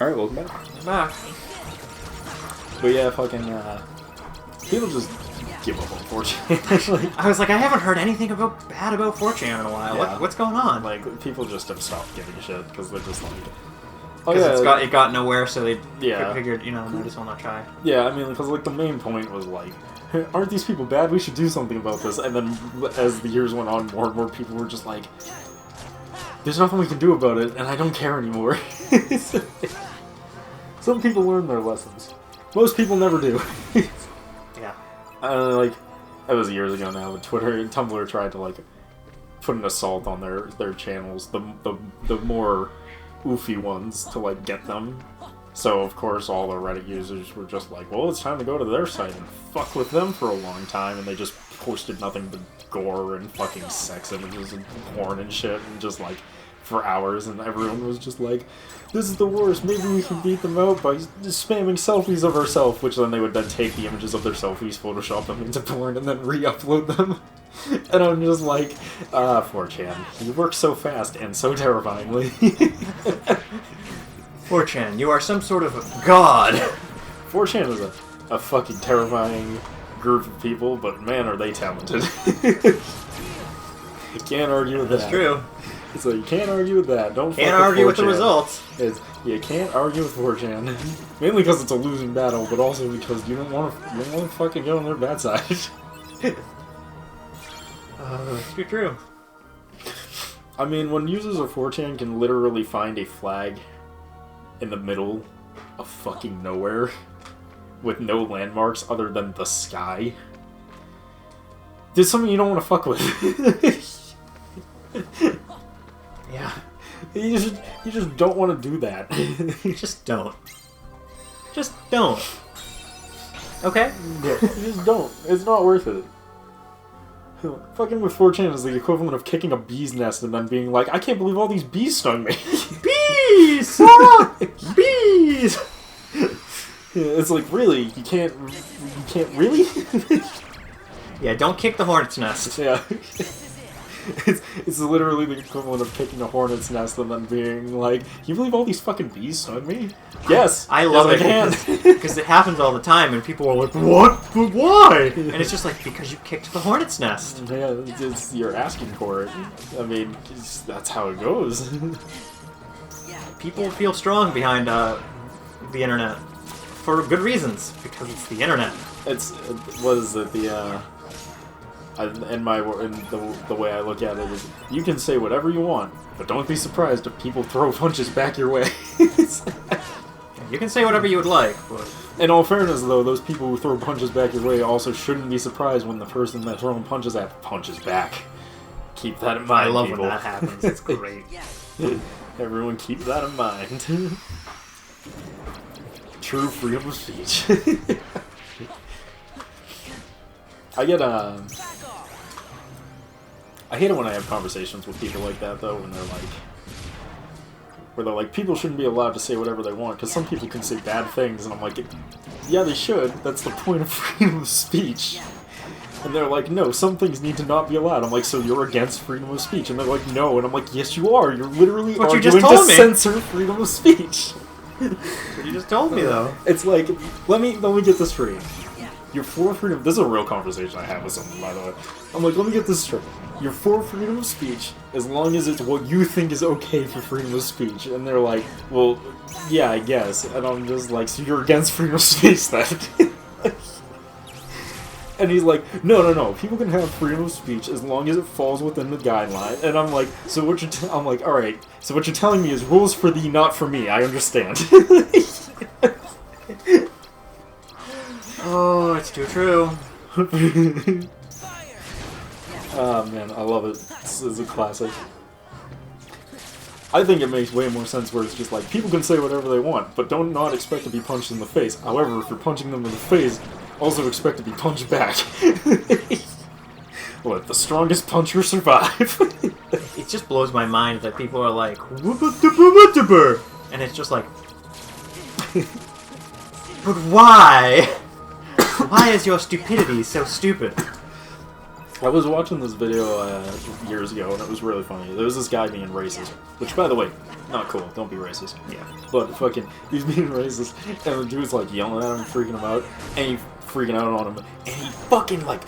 Alright, welcome back. Back. But yeah, fucking, people just give up on 4chan. I was like, I haven't heard anything bad about 4chan in a while. Yeah. What's going on? Like, people just have stopped giving a shit, because they're just like... Oh yeah, it got nowhere, so they yeah. figured, might as well not try. Yeah, I mean, because like the main point was like, hey, aren't these people bad? We should do something about this. And then as the years went on, more and more people were just like, there's nothing we can do about it, and I don't care anymore. Some people learn their lessons. Most people never do. Yeah. Like, that was years ago now, but Twitter and Tumblr tried to like put an assault on their channels, the more oofy ones, to like get them. So of course all the Reddit users were just like, well, it's time to go to their site and fuck with them for a long time, and they just posted nothing but gore and fucking sex images and porn and shit, and just like for hours, and everyone was just like, this is the worst, maybe we can beat them out by just spamming selfies of ourselves, which then they would then take the images of their selfies, Photoshop them into porn, and then re-upload them. And I'm just like, 4chan, you work so fast and so terrifyingly. 4chan, you are some sort of god. 4chan is a fucking terrifying group of people, but man, are they talented. You can't argue with that. That's true. So you can't argue with that. Can't argue with the results. You can't argue with 4chan. Mainly because it's a losing battle, but also because you don't want to fucking get on their bad side. That's true. I mean, when users of 4chan can literally find a flag in the middle of fucking nowhere with no landmarks other than the sky, there's something you don't want to fuck with. Yeah. You just don't want to do that. Just don't. Just don't. Okay? Yeah, you just don't. It's not worth it. Fucking with 4chan is the equivalent of kicking a bee's nest and then being like, I can't believe all these bees stung me. Bees! Bees! Yeah, it's like, really? You can't really? Yeah, don't kick the hornet's nest. Yeah. It's literally the equivalent of kicking a hornet's nest and then being like, you believe all these fucking bees stung me? Yes! I love it because it happens all the time and people are like, what? But why? And it's just like, because you kicked the hornet's nest. Yeah, you're asking for it. I mean, that's how it goes. People feel strong behind the internet for good reasons, because it's the internet. What is it, the way I look at it is, you can say whatever you want, but don't be surprised if people throw punches back your way. You can say whatever you would like, but... In all fairness, though, those people who throw punches back your way also shouldn't be surprised when the person that's throwing punches at punches back. Keep that in mind, I love people. when that happens. It's great. Everyone keep that in mind. True freedom of speech. I hate it when I have conversations with people like that, though, when they're like, people shouldn't be allowed to say whatever they want, because some people can say bad things, and I'm like, yeah, they should. That's the point of freedom of speech. And they're like, no, some things need to not be allowed. I'm like, so you're against freedom of speech? And they're like, no. And I'm like, yes, you are. You're literally arguing to censor freedom of speech. But you just told me, though. It's like, let me get this straight. You're for freedom. This is a real conversation I have with someone, by the way. I'm like, let me get this straight. You're for freedom of speech as long as it's what you think is okay for freedom of speech. And they're like, well, yeah, I guess. And I'm just like, so you're against freedom of speech then? And he's like, no. People can have freedom of speech as long as it falls within the guideline. And I'm like, so what you're I'm like, all right. So what you're telling me is rules for thee, not for me. I understand. Oh, it's too true. Oh man, I love it. This is a classic. I think it makes way more sense where it's just like, people can say whatever they want, but don't not expect to be punched in the face. However, if you're punching them in the face, also expect to be punched back. Let the strongest puncher survive. It just blows my mind that people are like, and it's just like, but why? Why is your stupidity so stupid? I was watching this video years ago, and it was really funny. There was this guy being racist, which, by the way, not cool. Don't be racist. Yeah. But fucking, he's being racist, and the dude's like yelling at him, freaking him out, and he's freaking out on him, and he fucking like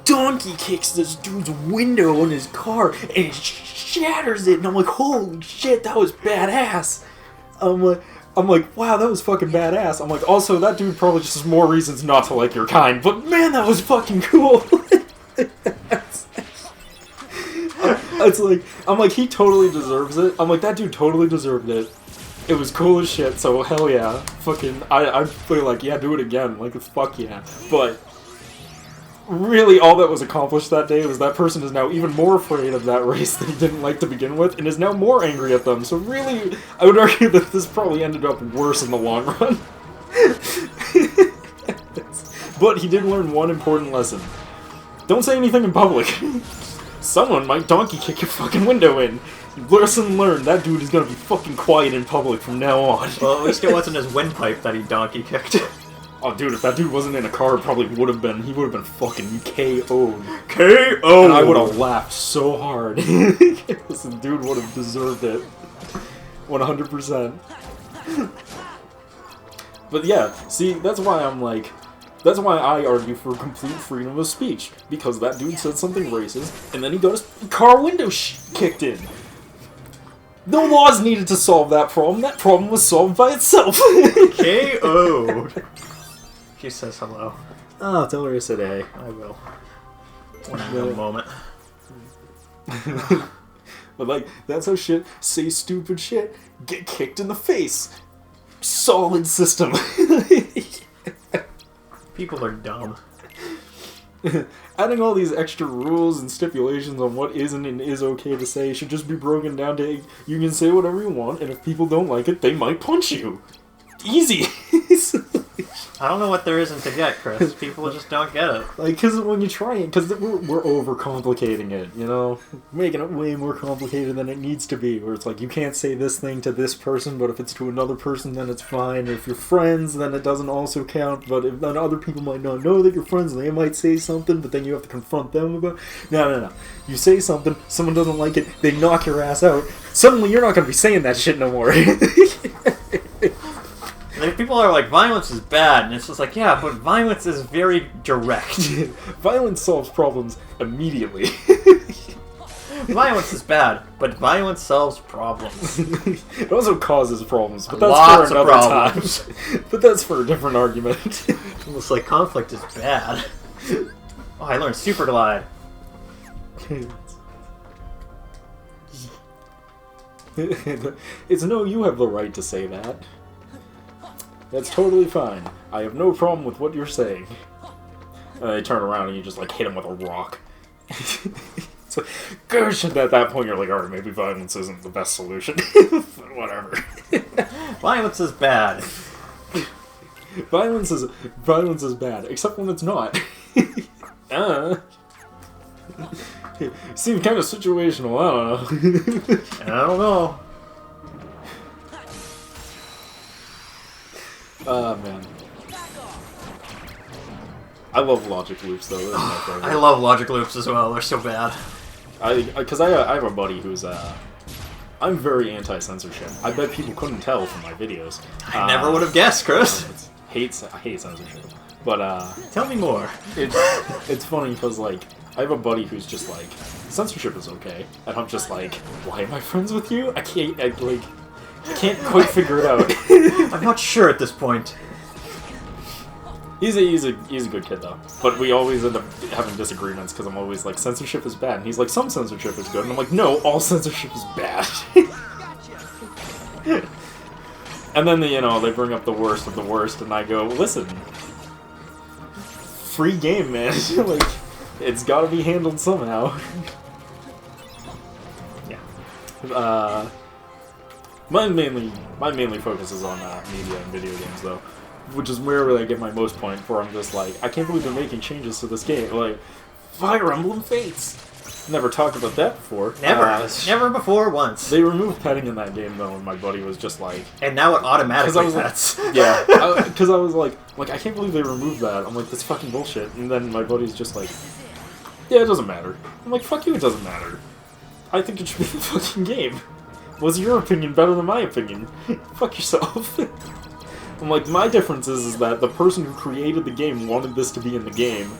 donkey kicks this dude's window in his car, and it shatters it, and I'm like, holy shit, that was badass. I'm like, wow, that was fucking badass. I'm like, also, that dude probably just has more reasons not to like your kind, but man, that was fucking cool. It's like, I'm like, he totally deserves it. I'm like, that dude totally deserved it. It was cool as shit, so hell yeah. Fucking, I feel like, yeah, do it again. Like, fuck yeah. But really, all that was accomplished that day was that person is now even more afraid of that race that he didn't like to begin with, and is now more angry at them. So really, I would argue that this probably ended up worse in the long run. But he did learn one important lesson. Don't say anything in public. Someone might donkey kick your fucking window in. Lesson learned, that dude is gonna be fucking quiet in public from now on. Well, at least it wasn't his windpipe that he donkey kicked. Oh, dude, if that dude wasn't in a car, it probably would have been. He would have been fucking KO'd. KO! And I would have laughed so hard. This dude would have deserved it. 100%. But yeah, see, that's why I'm like... That's why I argue for complete freedom of speech. Because that dude said something racist, and then he got his car window kicked in. No laws needed to solve that problem. That problem was solved by itself. KO'd. She says hello. Oh, tell her I said hey. I will. When I have a moment. But like, that's how shit, say stupid shit, get kicked in the face. Solid system. People are dumb. Adding all these extra rules and stipulations on what isn't and is okay to say should just be broken down to, you can say whatever you want, and if people don't like it, they might punch you. Easy. I don't know what there isn't to get, Chris. People just don't get it. Like, because when you try it, because we're overcomplicating it, you know? Making it way more complicated than it needs to be, where it's like, you can't say this thing to this person, but if it's to another person, then it's fine. Or if you're friends, then it doesn't also count, but if, then other people might not know that you're friends, and they might say something, but then you have to confront them about it. No. You say something, someone doesn't like it, they knock your ass out, suddenly you're not going to be saying that shit no more. Like, people are like, violence is bad, and it's just like, yeah, but violence is very direct. Violence solves problems immediately. Violence is bad, but violence solves problems. It also causes problems, but that's Lots for of another problems. time. But that's for a different argument. Almost like conflict is bad. Oh, I learned Super Glide. It's no, you have the right to say that. That's totally fine. I have no problem with what you're saying. And they turn around and you just like hit him with a rock. It's like, gosh, at that point you're like, alright, maybe violence isn't the best solution. But whatever. Violence is bad. Violence is bad, except when it's not. Seems kind of situational, I don't know. I don't know. Man. I love logic loops, though. They're my favorite. I love logic loops as well. They're so bad. Because I have a buddy who's, I'm very anti-censorship. I bet people couldn't tell from my videos. I never would have guessed, Chris. I hate censorship. But, Tell me more. It's funny because, like, I have a buddy who's just like, censorship is okay. And I'm just like, why am I friends with you? I can't quite figure it out. I'm not sure at this point. He's a good kid though, but we always end up having disagreements because I'm always like, censorship is bad, and he's like, some censorship is good, and I'm like, no, all censorship is bad. And then they bring up the worst of the worst, and I go, listen, free game, man. Like, it's got to be handled somehow. Yeah. My mainly focus is on media and video games though. Which is where I get my most point, where I'm just like, I can't believe they're making changes to this game. Like, Fire Emblem Fates! Never talked about that before. Never. Never before once. They removed petting in that game, though, and my buddy was just like... And now it automatically pets. Like, yeah. Because I was like, I can't believe they removed that. I'm like, that's fucking bullshit. And then my buddy's just like, Yeah, it doesn't matter. I'm like, fuck you, it doesn't matter. I think it should be the fucking game. Was your opinion better than my opinion? Fuck yourself. I'm like, my difference is that the person who created the game wanted this to be in the game,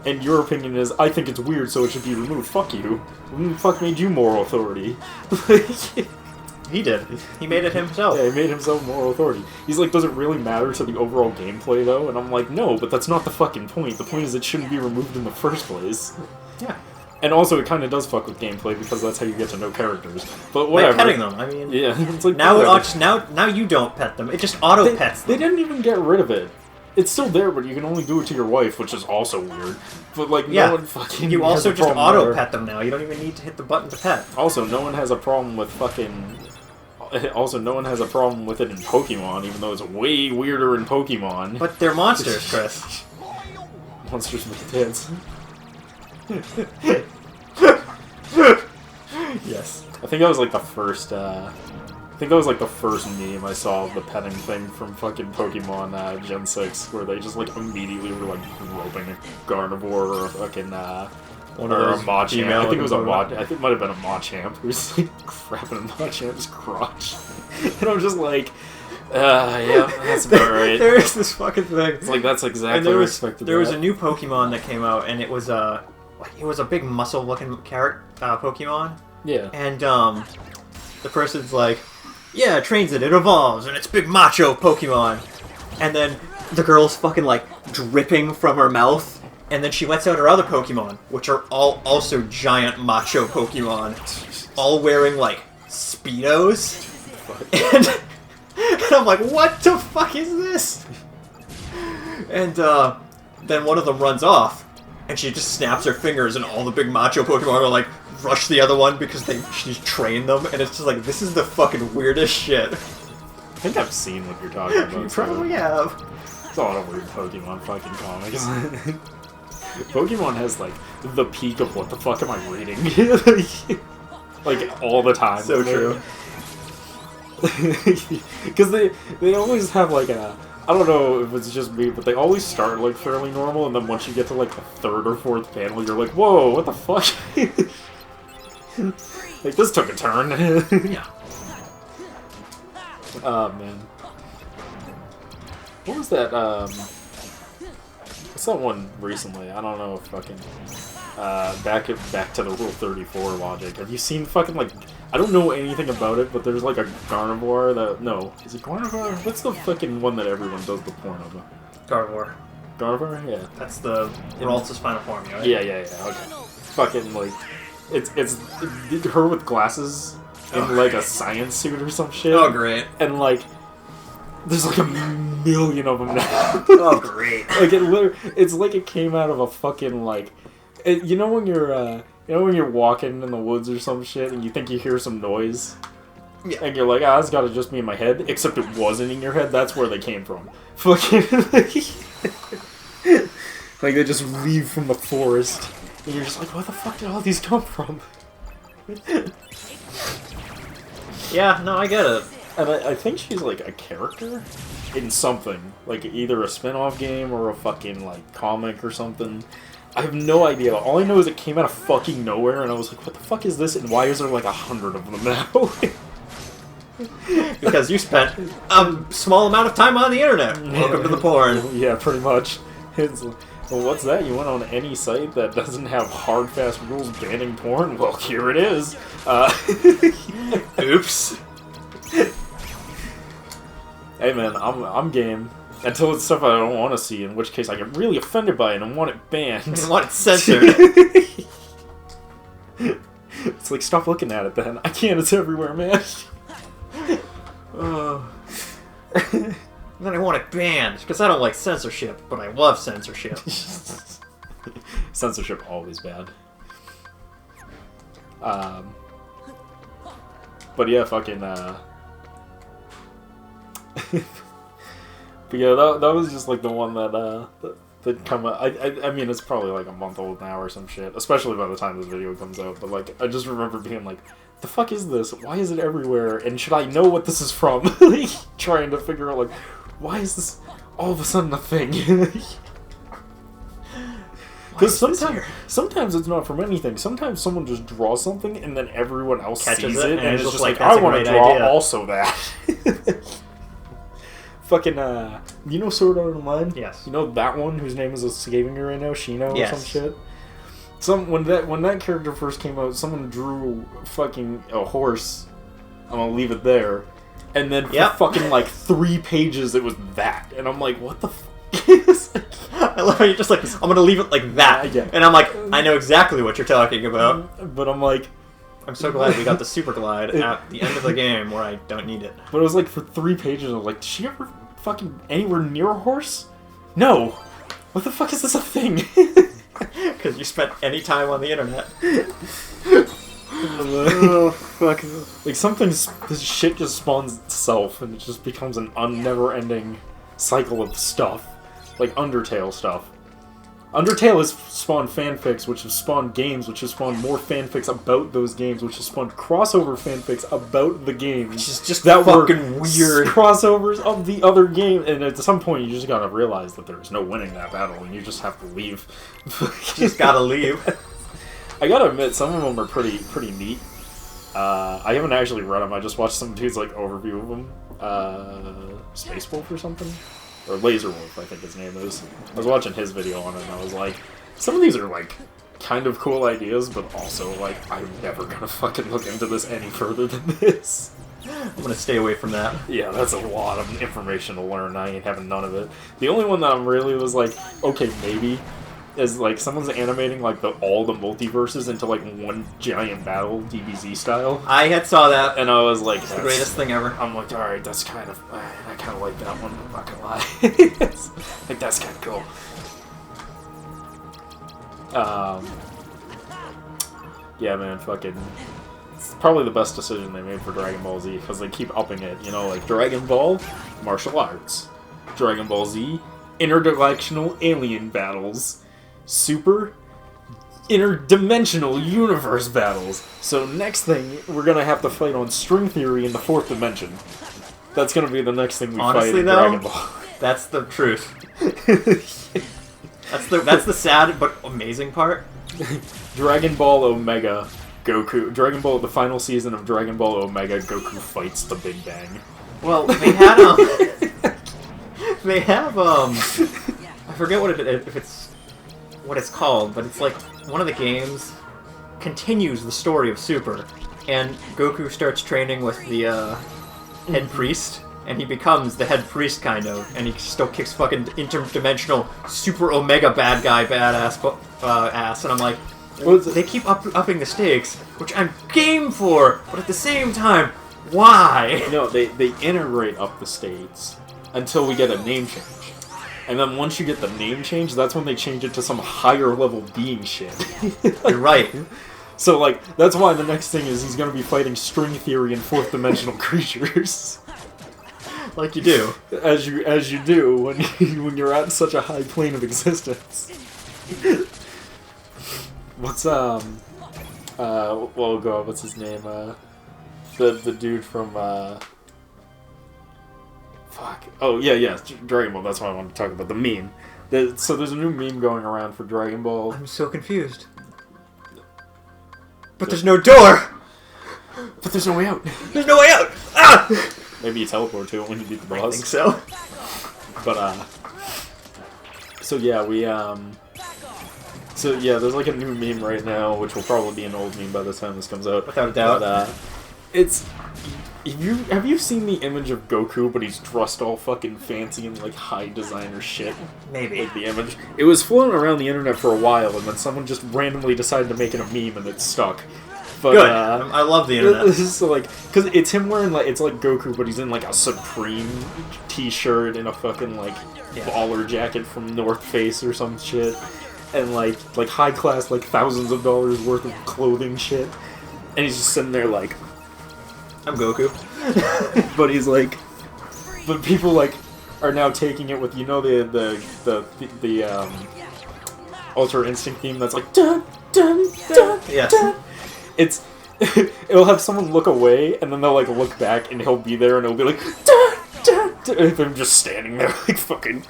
and your opinion is, I think it's weird, so it should be removed. Fuck you. Who the fuck made you moral authority? He did. He made it himself. Yeah, he made himself moral authority. He's like, does it really matter to the overall gameplay, though? And I'm like, no, but that's not the fucking point. The point is it shouldn't be removed in the first place. Yeah. And also, it kind of does fuck with gameplay, because that's how you get to know characters. But whatever. Like petting them, I mean... Yeah, it's like... Now you don't pet them. It just auto-pets them. They didn't even get rid of it. It's still there, but you can only do it to your wife, which is also weird. But, like, no one fucking... You has also a just problem auto-pet them now. You don't even need to hit the button to pet. Also, no one has a problem with fucking... Also, no one has a problem with it in Pokemon, even though it's way weirder in Pokemon. But they're monsters, Chris. Monsters with tits. Yes. I think that was like the first, meme I saw of the petting thing from fucking Pokemon Gen 6, where they just like immediately were like roping a Gardevoir or a fucking One of those a Machamp. female I think it was a looking I think it might have been a Machamp who was like crapping a Machamp's crotch. And I was just like, yeah, that's about right. There is this fucking thing. It's like, that's exactly what I expected. There was a new Pokemon that came out, and it was a big muscle-looking carrot Pokemon. Yeah. And the person's like, yeah, it trains it evolves, and it's big macho Pokemon. And then the girl's fucking like dripping from her mouth, and then she lets out her other Pokemon, which are all also giant macho Pokemon, all wearing like Speedos. And I'm like, what the fuck is this? And then one of them runs off, and she just snaps her fingers, and all the big macho Pokemon are like, rush the other one because she's trained them, and it's just like, this is the fucking weirdest shit. I think I've seen what you're talking about. You probably have. It's a lot of weird Pokemon fucking comics. Pokemon has like the peak of what the fuck am I reading? Like all the time. So true. Because they always have like a... I don't know if it's just me, but they always start like fairly normal, and then once you get to like the third or fourth panel, you're like, whoa, what the fuck? Like, this took a turn. Yeah. Oh, man. What was that, I saw one recently. I don't know if fucking... back to the Rule 34 logic. Have you seen fucking, like... I don't know anything about it, but there's, like, a Gardevoir that... No. Is it Gardevoir? What's the fucking one that everyone does the porn of? Gardevoir. Gardevoir? Yeah. That's the Ralts' final form, right? Yeah, okay. Fucking, like... It's her with glasses in, like, a science suit or some shit. Oh, great. And, like... There's like a million of them now. Oh, great. Like it's like it came out of a fucking like, you know when you're walking in the woods or some shit and you think you hear some noise, yeah, and you're like, it's gotta just be in my head. Except it wasn't in your head. That's where they came from. Fucking like they just leave from the forest, and you're just like, where the fuck did all these come from? Yeah, no, I get it. And I think she's, like, a character in something. Like, either a spin-off game or a fucking, like, comic or something. I have no idea. All I know is it came out of fucking nowhere, and I was like, what the fuck is this, and why is there, like, 100 of them now? Because you spent a small amount of time on the internet. Welcome to the porn. Yeah, pretty much. It's, well, what's that? You went on any site that doesn't have hard, fast rules banning porn? Well, here it is. Oops. Hey man, I'm game. Until it's stuff I don't want to see, in which case I get really offended by it and want it banned. I want it censored. It's like, stop looking at it then. I can't, it's everywhere, man. And then I want it banned, because I don't like censorship, but I love censorship. Censorship always bad. But yeah, fucking, but yeah, that was just like the one that come out. I mean, it's probably like a month old now or some shit, especially by the time this video comes out, but like, I just remember being like, the fuck is this? Why is it everywhere? And should I know what this is from? Like, trying to figure out, like, why is this all of a sudden a thing? Because sometimes it's not from anything. Sometimes someone just draws something and then everyone else Catches sees it, it and it's just just like, like, "That's I a want to great draw idea." also that. Fucking, you know Sword Art Online? Yes. You know that one whose name is escaping me right now? Shino Yes. or some shit? When that character first came out, someone drew fucking a horse. I'm gonna leave it there. And then for fucking like 3 pages it was that. And I'm like, what the fuck is I love how you're just like, I'm gonna leave it like that. Yeah. And I'm like, I know exactly what you're talking about. But I'm like... I'm so glad we got the Super Glide at the end of the game where I don't need it. But it was like for 3 pages, I was like, did she ever fucking anywhere near a horse? No! What the fuck is this a thing? Because you spent any time on the internet. Oh, fuck. Like, this shit just spawns itself, and it just becomes an never-ending cycle of stuff. Like Undertale stuff. Undertale has spawned fanfics, which have spawned games, which have spawned more fanfics about those games, which have spawned crossover fanfics about the games. Which is just that fucking weird. Crossovers of the other game, and at some point you just gotta realize that there's no winning that battle, and you just have to leave. Just gotta leave. I gotta admit, some of them are pretty neat. I haven't actually read them. I just watched some dude's like overview of them. Space Wolf or something, or Laser Wolf, I think his name is. I was watching his video on it, and I was like, some of these are like kind of cool ideas, but also like I'm never gonna fucking look into this any further than this. I'm gonna stay away from that. Yeah, that's a lot of information to learn. I ain't having none of it. The only one that I'm really was like, okay, maybe, is like someone's animating like all the multiverses into like one giant battle, DBZ style. I had saw that, And I was like, it's the greatest thing ever. I'm like, alright, that's kind of, I kind of like that one, I'm not gonna lie. Like, that's kind of cool. Yeah, man, fucking, it's probably the best decision they made for Dragon Ball Z, because they keep upping it, you know, like Dragon Ball, martial arts. Dragon Ball Z, interdimensional alien battles. Super interdimensional universe battles. So next thing, we're gonna have to fight on string theory in the 4th dimension. That's gonna be the next thing we fight in Dragon Ball. That's the truth. That's the sad but amazing part. Dragon Ball Omega Goku. the final season of Dragon Ball Omega, Goku fights the Big Bang. Well, they had they have I forget what it's called, but it's like one of the games continues the story of Super, and Goku starts training with the head priest, and he becomes the head priest kind of, and he still kicks fucking interdimensional Super Omega bad guy badass ass, and I'm like, well, they keep upping the stakes, which I'm game for, but at the same time, why? No, they iterate up the stakes until we get a name change. And then once you get the name change, that's when they change it to some higher level being shit. You're right. So, like, that's why the next thing is he's gonna be fighting string theory and 4th dimensional creatures. Like you do. As you do when you're at such a high plane of existence. What's what's his name? The dude from fuck. Oh yeah, Dragon Ball. That's what I wanted to talk about. The meme. So there's a new meme going around for Dragon Ball. I'm so confused. But there's no door. But there's no way out. There's no way out. Ah! Maybe you teleport to it when you beat the boss. I think so. But so yeah, there's like a new meme right now, which will probably be an old meme by the time this comes out. Without a doubt. But have you seen the image of Goku, but he's dressed all fucking fancy and like high designer shit? Maybe. Like the image. It was floating around the internet for a while, and then someone just randomly decided to make it a meme, and it stuck. But, good. I love the internet. So like, cause it's him wearing like, it's like Goku, but he's in like a Supreme t-shirt and a fucking like baller jacket from North Face or some shit, and like high class, like thousands of dollars worth of clothing shit, and he's just sitting there like, I'm Goku. but he's like, but people like are now taking it with, you know, the Ultra Instinct theme that's like dun dun dun Yes. dun. It'll have someone look away and then they'll like look back and he'll be there and it'll be like dun dun If I'm just standing there, like fucking,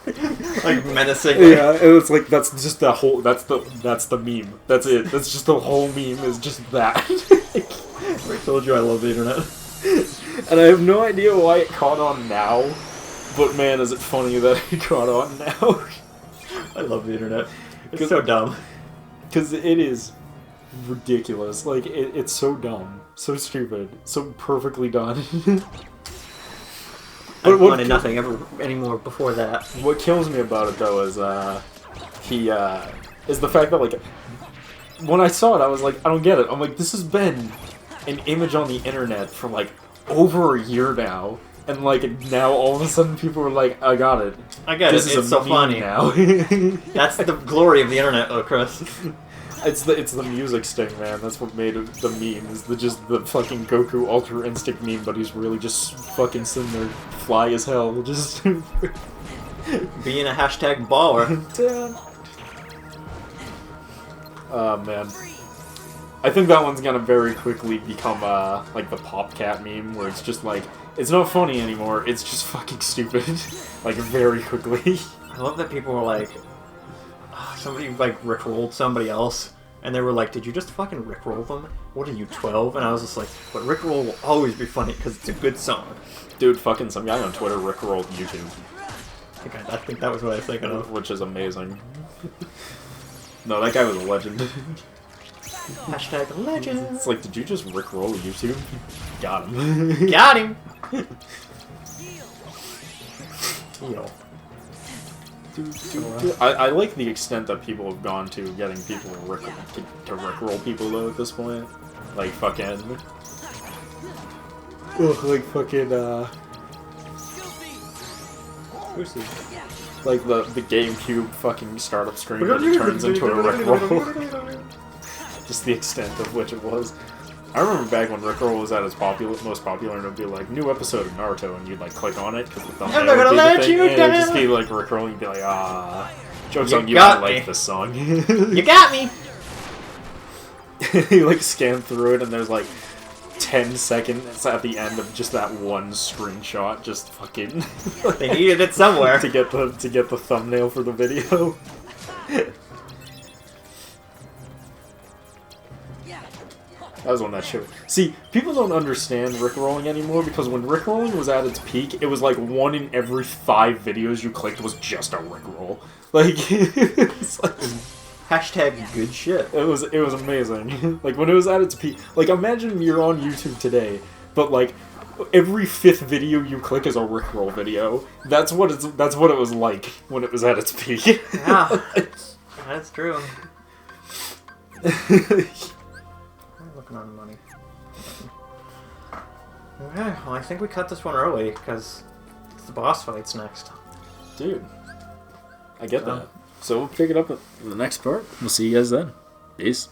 like menacing. yeah, it was like that's just the whole. That's the meme. That's it. That's just the whole meme. Is just that. I told you I love the internet. And I have no idea why it caught on now, but man, is it funny that it caught on now. I love the internet. It's so dumb. Because it is ridiculous. Like, it's so dumb, so stupid, so perfectly done. I wanted nothing anymore before that. What kills me about it, though, is is the fact that, like, when I saw it, I was like, I don't get it. I'm like, this has been an image on the internet for, like, over a year now. And, like, now all of a sudden people are like, I got it. I get this it. Is it's a so meme funny. Now. That's the glory of the internet, though, Chris. It's the music sting, man. That's what made it the meme. Is just the fucking Goku Ultra Instinct meme, but he's really just fucking sitting there fly as hell, just being a hashtag baller. Oh man, I think that one's gonna very quickly become like the PopCat meme, where it's just like it's not funny anymore. It's just fucking stupid, like very quickly. I love that people were like. Somebody, like, rickrolled somebody else, and they were like, did you just fucking rickroll them? What are you, 12? And I was just like, but rickroll will always be funny, because it's a good song. Dude, fucking some guy on Twitter rickrolled YouTube. I think that was what I was thinking of. Which is amazing. No, that guy was a legend. Hashtag legend. It's like, did you just rickroll YouTube? Got him. Got him! Heal. I like the extent that people have gone to getting people to rickroll people though at this point. Like fucking, like fucking like the GameCube fucking startup screen that it turns into a rickroll. Just the extent of which it was. I remember back when Rickroll was at its most popular, and it would be like, new episode of Naruto, and you'd like click on it, because the thumbnail I'm not gonna would be let the thing, you and it'd just down. be like Rickroll, and you'd be like, ah, joke's You on you, got I like me. this song. You got me! You like scan through it, and there's like 10 seconds at the end of just that one screenshot, just fucking They needed it somewhere. to get the thumbnail for the video. That was when that shit. See, people don't understand Rickrolling anymore, because when Rickrolling was at its peak, it was like 1 in every 5 videos you clicked was just a Rickroll. Like, it's like Hashtag good shit. it was amazing. Like when it was at its peak. Like imagine you're on YouTube today, but like every 5th video you click is a Rickroll video. That's what it was like when it was at its peak. Yeah, that's true. Looking on money. Okay, well, I think we cut this one early because the boss fight's next. Dude, I get that. So we'll pick it up in the next part. We'll see you guys then. Peace.